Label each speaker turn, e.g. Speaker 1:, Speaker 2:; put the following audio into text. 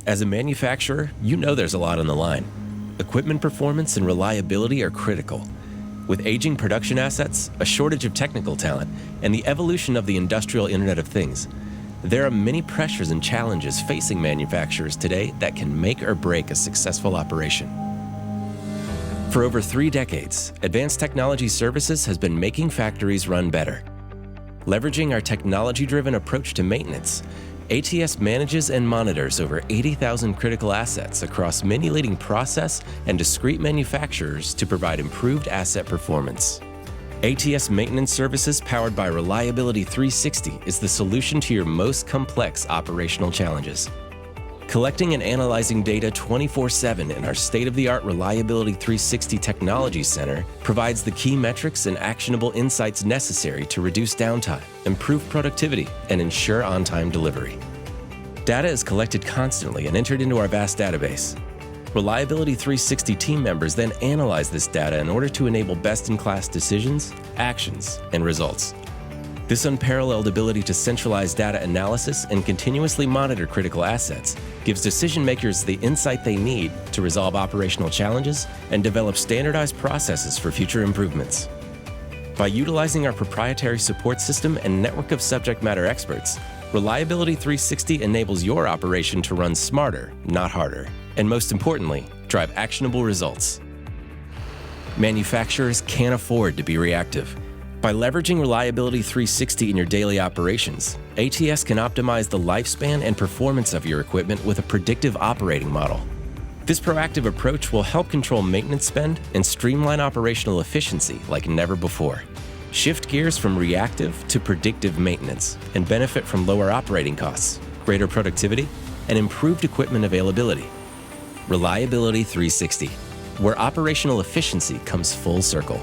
Speaker 1: As a manufacturer, you know there's a lot on the line. Equipment performance and reliability are critical. With aging production assets, a shortage of technical talent, and the evolution of the industrial Internet of Things, there are many pressures and challenges facing manufacturers today that can make or break a successful operation. For over 3 decades, Advanced Technology Services has been making factories run better. Leveraging our technology-driven approach to maintenance, ATS manages and monitors over 80,000 critical assets across many leading process and discrete manufacturers to provide improved asset performance. ATS maintenance services powered by Reliability 360 is the solution to your most complex operational challenges. Collecting and analyzing data 24/7 in our state-of-the-art Reliability 360 Technology Center provides the key metrics and actionable insights necessary to reduce downtime, improve productivity, and ensure on-time delivery. Data is collected constantly and entered into our vast database. Reliability 360 team members then analyze this data in order to enable best-in-class decisions, actions, and results. This unparalleled ability to centralize data analysis and continuously monitor critical assets gives decision makers the insight they need to resolve operational challenges and develop standardized processes for future improvements. By utilizing our proprietary support system and network of subject matter experts, Reliability 360 enables your operation to run smarter, not harder, and most importantly, drive actionable results. Manufacturers can't afford to be reactive. By leveraging Reliability 360 in your daily operations, ATS can optimize the lifespan and performance of your equipment with a predictive operating model. This proactive approach will help control maintenance spend and streamline operational efficiency like never before. Shift gears from reactive to predictive maintenance and benefit from lower operating costs, greater productivity, and improved equipment availability. Reliability 360, where operational efficiency comes full circle.